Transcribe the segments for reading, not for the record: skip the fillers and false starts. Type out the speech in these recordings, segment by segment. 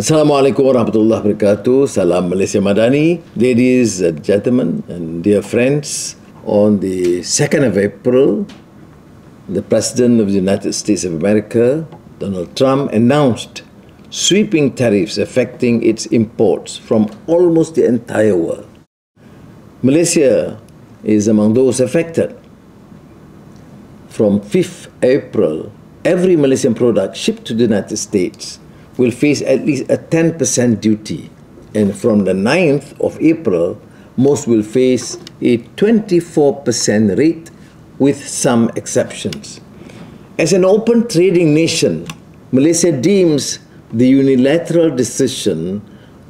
Assalamualaikum warahmatullahi wabarakatuh. Salam Malaysia Madani. Ladies and gentlemen and dear friends, on the 2nd of April, the President of the United States of America, Donald Trump, announced sweeping tariffs affecting its imports from almost the entire world. Malaysia is among those affected. From 5th April, every Malaysian product shipped to the United States will face at least a 10% duty, and from the 9th of April, most will face a 24% rate with some exceptions. As an open trading nation, Malaysia deems the unilateral decision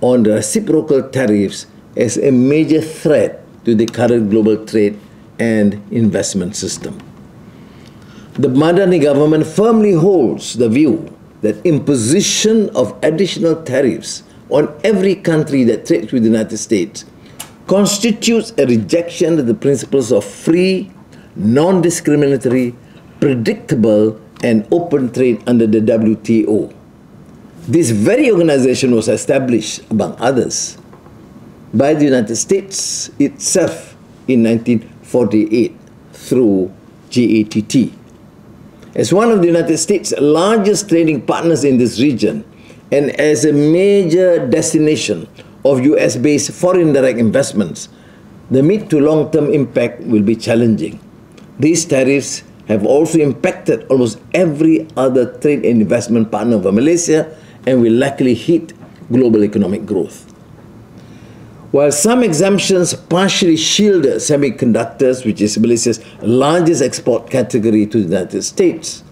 on the reciprocal tariffs as a major threat to the current global trade and investment system. The Madani government firmly holds the view that imposition of additional tariffs on every country that trades with the United States constitutes a rejection of the principles of free, non-discriminatory, predictable, and open trade under the WTO. This very organization was established, among others, by the United States itself in 1948 through GATT. As one of the United States' largest trading partners in this region and as a major destination of US-based foreign direct investments, the mid to long-term impact will be challenging. These tariffs have also impacted almost every other trade and investment partner of Malaysia and will likely hit global economic growth. While some exemptions partially shielded semiconductors, which is Malaysia's largest export category to the United States,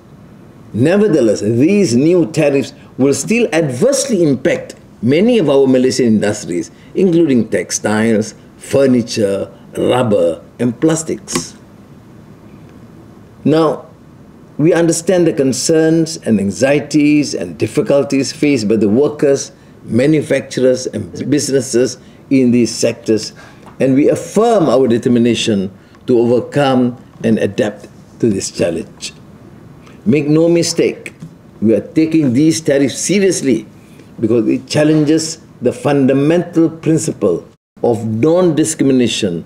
nevertheless, these new tariffs will still adversely impact many of our Malaysian industries, including textiles, furniture, rubber, and plastics. Now, we understand the concerns and anxieties and difficulties faced by the workers, manufacturers, and businesses in these sectors, and we affirm our determination to overcome and adapt to this challenge. Make no mistake, we are taking these tariffs seriously because it challenges the fundamental principle of non-discrimination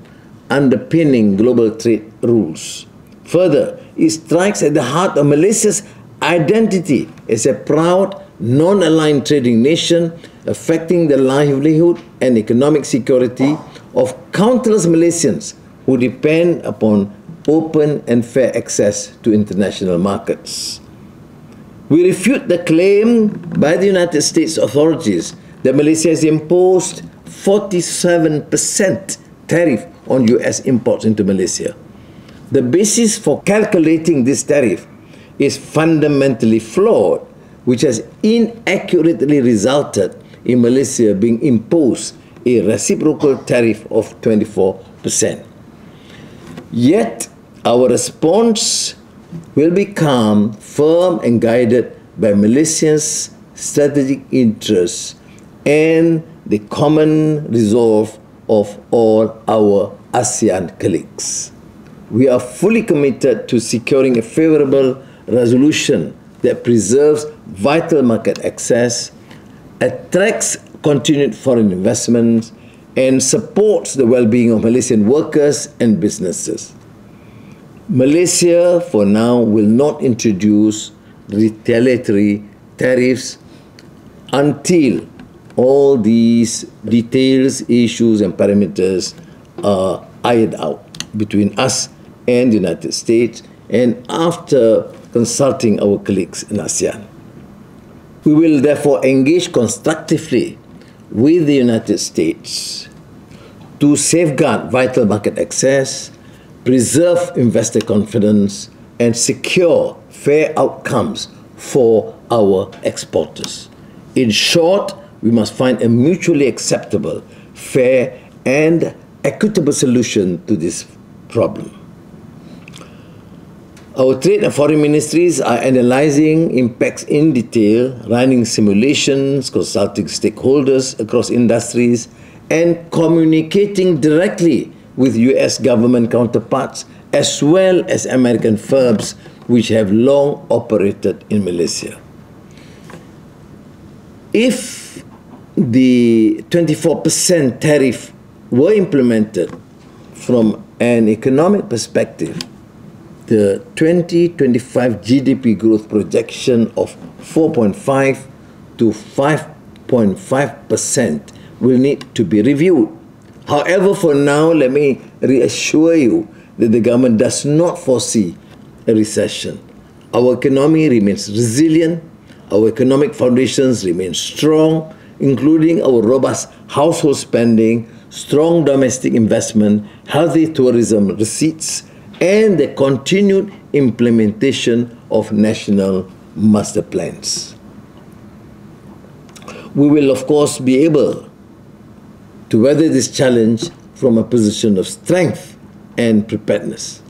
underpinning global trade rules. Further, it strikes at the heart of Malaysia's identity as a proud, non-aligned trading nation, affecting the livelihood and economic security of countless Malaysians who depend upon open and fair access to international markets. We refute the claim by the United States authorities that Malaysia has imposed 47% tariff on US imports into Malaysia. The basis for calculating this tariff is fundamentally flawed, which has inaccurately resulted in Malaysia being imposed a reciprocal tariff of 24%. Yet, our response will be calm, firm, and guided by Malaysia's strategic interests and the common resolve of all our ASEAN colleagues. We are fully committed to securing a favorable resolution that preserves vital market access, attracts continued foreign investments, and supports the well-being of Malaysian workers and businesses. Malaysia, for now, will not introduce retaliatory tariffs until all these details, issues, and parameters are ironed out between us and the United States, and after consulting our colleagues in ASEAN. We will therefore engage constructively with the United States to safeguard vital market access, preserve investor confidence, and secure fair outcomes for our exporters. In short, we must find a mutually acceptable, fair, and equitable solution to this problem. Our trade and foreign ministries are analyzing impacts in detail, running simulations, consulting stakeholders across industries, and communicating directly with US government counterparts as well as American firms which have long operated in Malaysia. If the 24% tariff were implemented from an economic perspective, the 2025 GDP growth projection of 4.5 to 5.5% will need to be reviewed. However, for now, let me reassure you that the government does not foresee a recession. Our economy remains resilient, our economic foundations remain strong, including our robust household spending, strong domestic investment, healthy tourism receipts, and the continued implementation of national master plans. We will, of course, be able to weather this challenge from a position of strength and preparedness.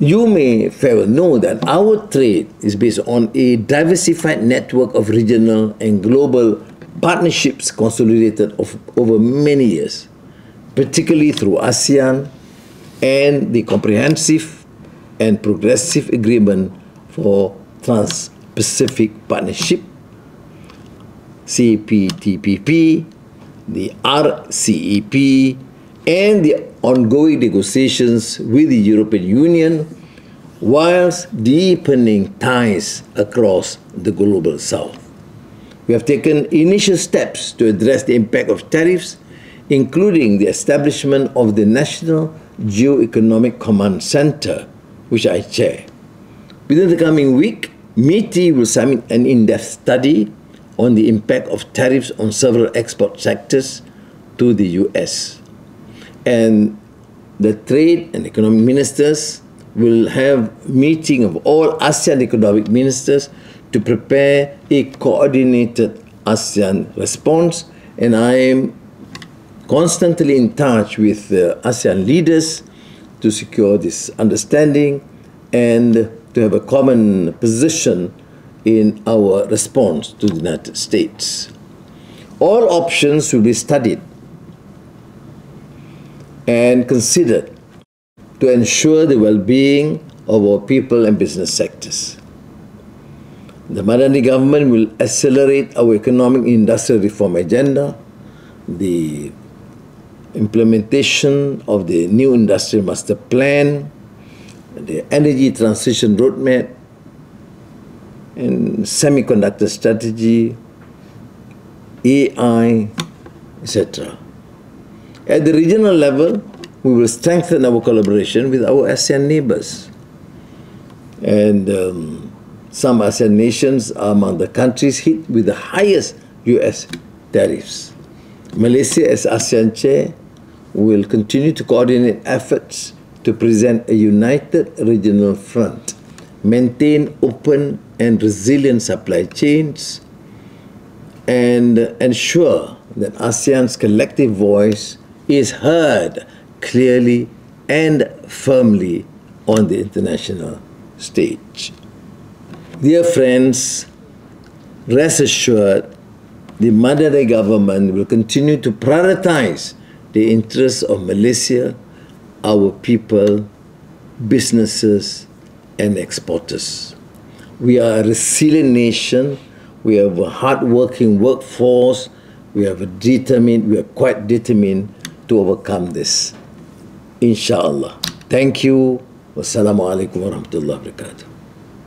You may fair well know that our trade is based on a diversified network of regional and global partnerships consolidated over many years, particularly through ASEAN and the Comprehensive and Progressive Agreement for Trans-Pacific Partnership, CPTPP, the RCEP, and the ongoing negotiations with the European Union, whilst deepening ties across the global south. We have taken initial steps to address the impact of tariffs, including the establishment of the National Geo-Economic Command Center, which I chair. Within the coming week, MITI will submit an in-depth study on the impact of tariffs on several export sectors to the US. And the trade and economic ministers will have a meeting of all ASEAN economic ministers to prepare a coordinated ASEAN response. And I am constantly in touch with the ASEAN leaders to secure this understanding and to have a common position in our response to the United States. All options will be studied and considered to ensure the well-being of our people and business sectors. The Madani government will accelerate our economic and industrial reform agenda, the implementation of the new industrial master plan, the energy transition roadmap, and semiconductor strategy, AI, etc. At the regional level, we will strengthen our collaboration with our ASEAN neighbors. And some ASEAN nations are among the countries hit with the highest US tariffs. Malaysia, as ASEAN chair, will continue to coordinate efforts to present a united regional front, maintain open and resilient supply chains, and ensure that ASEAN's collective voice is heard clearly and firmly on the international stage. Dear friends, rest assured, the Madani government will continue to prioritize the interests of Malaysia, our people, businesses, and exporters. We are a resilient nation. We have a hard-working workforce. We are quite determined to overcome this. Inshallah. Thank you. Wassalamu alaikum warahmatullahi wabarakatuh.